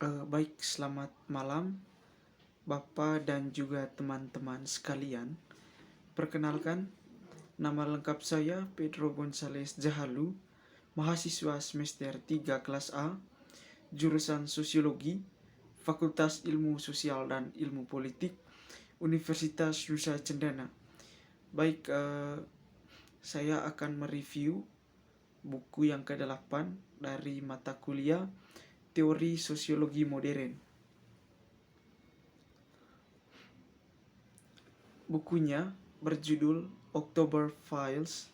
Baik, selamat malam Bapak dan juga teman-teman sekalian. Perkenalkan, nama lengkap saya Pedro Gonzales Jahalu, mahasiswa semester 3 kelas A, jurusan Sosiologi, Fakultas Ilmu Sosial dan Ilmu Politik, Universitas Nusa Cendana. Baik, saya akan mereview buku yang ke-8 dari mata kuliah Teori Sosiologi Modern. Bukunya berjudul October Files,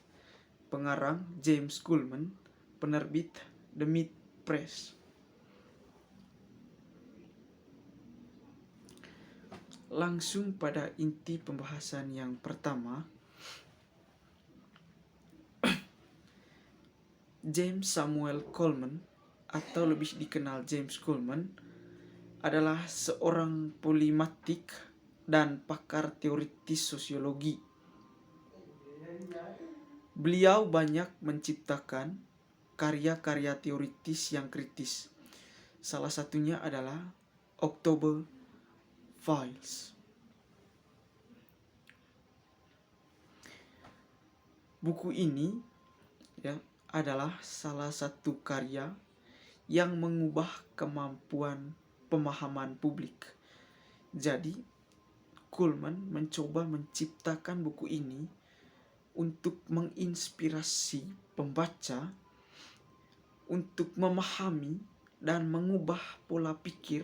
pengarang James Kuhlman, penerbit The Mead Press. Langsung pada inti pembahasan yang pertama, James Samuel Coleman atau lebih dikenal James Kuhlman adalah seorang polimatik dan pakar teoritis sosiologi. Beliau banyak menciptakan karya-karya teoritis yang kritis. Salah satunya adalah October Files. Buku ini adalah salah satu karya yang mengubah kemampuan pemahaman publik. Jadi, Kuhlman mencoba menciptakan buku ini untuk menginspirasi pembaca untuk memahami dan mengubah pola pikir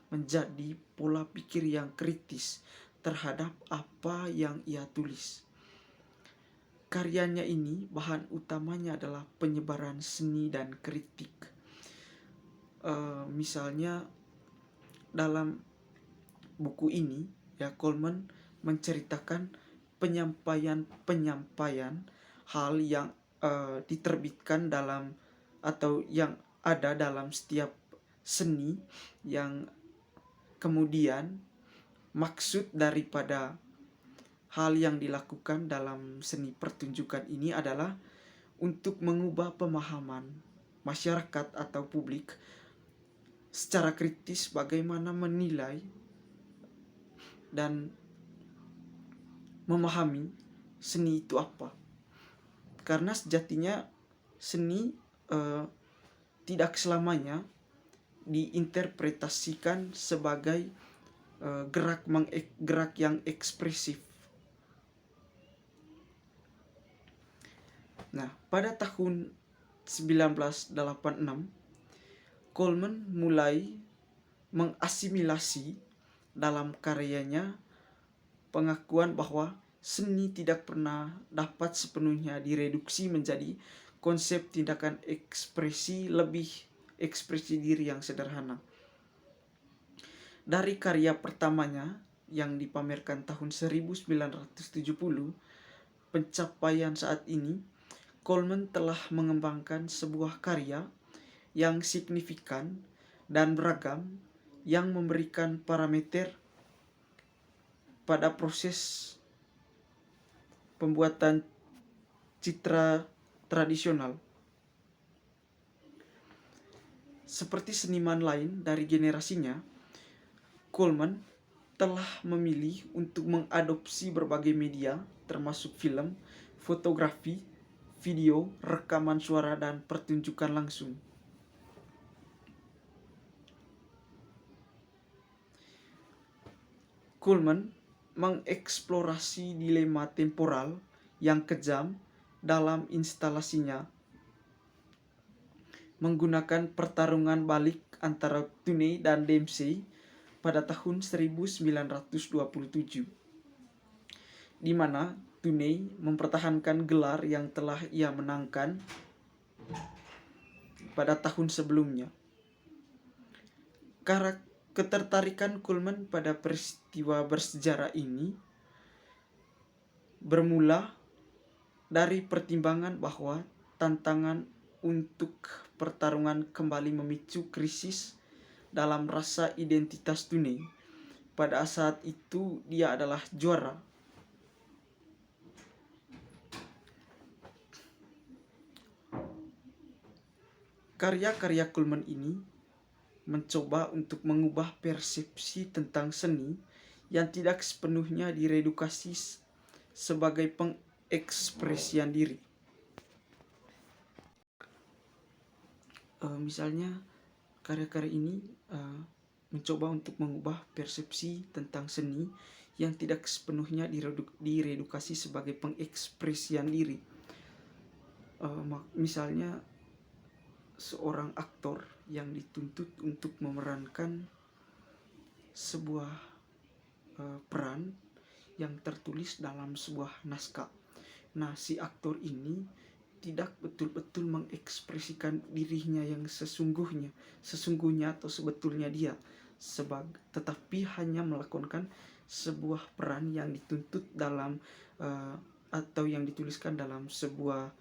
menjadi pola pikir yang kritis terhadap apa yang ia tulis. Karyanya ini bahan utamanya adalah penyebaran seni dan kritik. Misalnya dalam buku ini Kuhlman menceritakan penyampaian hal yang diterbitkan dalam atau yang ada dalam setiap seni, yang kemudian maksud daripada hal yang dilakukan dalam seni pertunjukan ini adalah untuk mengubah pemahaman masyarakat atau publik secara kritis bagaimana menilai dan memahami seni itu apa. Karena sejatinya seni tidak selamanya diinterpretasikan sebagai gerak yang ekspresif. Nah, pada tahun 1986, Coleman mulai mengasimilasi dalam karyanya pengakuan bahwa seni tidak pernah dapat sepenuhnya direduksi menjadi konsep tindakan ekspresi diri yang sederhana. Dari karya pertamanya yang dipamerkan tahun 1970, pencapaian saat ini, Coleman telah mengembangkan sebuah karya yang signifikan dan beragam yang memberikan parameter pada proses pembuatan citra tradisional. Seperti seniman lain dari generasinya, Coleman telah memilih untuk mengadopsi berbagai media termasuk film, fotografi, video, rekaman suara, dan pertunjukan langsung. Coleman mengeksplorasi dilema temporal yang kejam dalam instalasinya, menggunakan pertarungan balik antara Tunney dan Dempsey pada tahun 1927, di mana Tunney mempertahankan gelar yang telah ia menangkan pada tahun sebelumnya. Ketertarikan Coleman pada peristiwa bersejarah ini bermula dari pertimbangan bahwa tantangan untuk pertarungan kembali memicu krisis dalam rasa identitas Tunney. Pada saat itu dia adalah juara. Karya-karya Coleman ini mencoba untuk mengubah persepsi tentang seni yang tidak sepenuhnya diredukasi sebagai pengekspresian diri. Misalnya karya-karya ini mencoba untuk mengubah persepsi tentang seni yang tidak sepenuhnya diredukasi sebagai pengekspresian diri. Misalnya seorang aktor yang dituntut untuk memerankan sebuah peran yang tertulis dalam sebuah naskah. Nah, si aktor ini tidak betul-betul mengekspresikan dirinya yang sesungguhnya atau sebetulnya dia, tetapi hanya melakukan sebuah peran yang dituntut dalam atau yang dituliskan dalam sebuah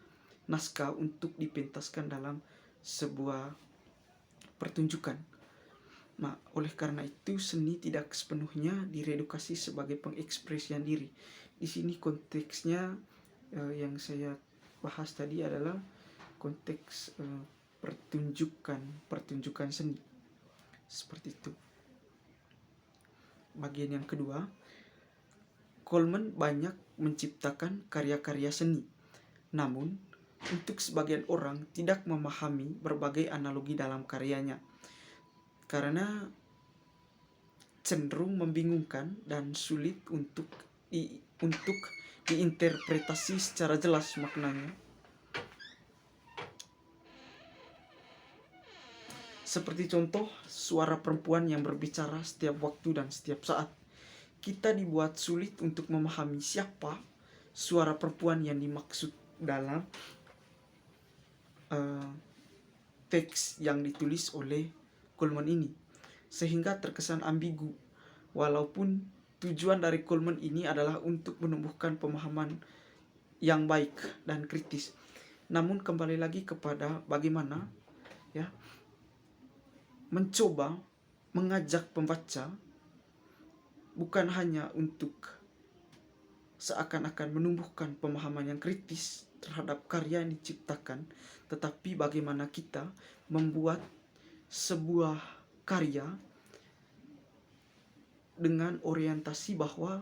naskah untuk dipentaskan dalam sebuah pertunjukan. Nah, oleh karena itu seni tidak sepenuhnya diredukasi sebagai pengekspresian diri. Di sini konteksnya yang saya bahas tadi adalah konteks pertunjukan seni. Seperti itu. Bagian yang kedua, Coleman banyak menciptakan karya-karya seni. Namun, untuk sebagian orang tidak memahami berbagai analogi dalam karyanya karena cenderung membingungkan dan sulit untuk diinterpretasi secara jelas maknanya. Seperti contoh, suara perempuan yang berbicara setiap waktu dan setiap saat. Kita dibuat sulit untuk memahami siapa suara perempuan yang dimaksud dalam teks yang ditulis oleh Coleman ini, sehingga terkesan ambigu, walaupun tujuan dari Coleman ini adalah untuk menumbuhkan pemahaman yang baik dan kritis. Namun kembali lagi kepada bagaimana mencoba mengajak pembaca bukan hanya untuk seakan-akan menumbuhkan pemahaman yang kritis terhadap karya yang diciptakan, tetapi bagaimana kita membuat sebuah karya dengan orientasi bahwa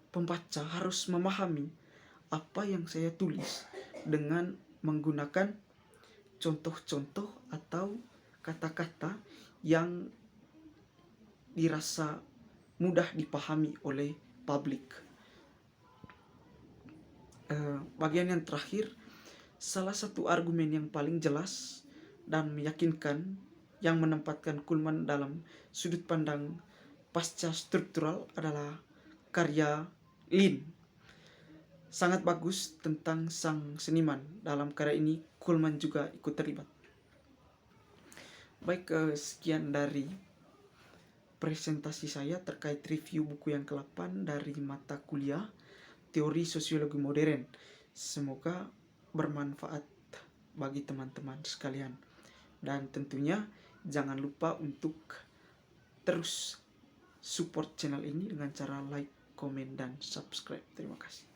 pembaca harus memahami apa yang saya tulis dengan menggunakan contoh-contoh atau kata-kata yang dirasa mudah dipahami oleh publik. Bagian yang terakhir, salah satu argumen yang paling jelas dan meyakinkan yang menempatkan Coleman dalam sudut pandang pasca struktural adalah karya Lin. Sangat bagus tentang sang seniman. Dalam karya ini Coleman juga ikut terlibat. Baik, sekian dari presentasi saya terkait review buku yang ke-8 dari mata kuliah Teori Sosiologi Modern. Semoga bermanfaat bagi teman-teman sekalian. Dan tentunya jangan lupa untuk terus support channel ini dengan cara like, komen, dan subscribe. Terima kasih.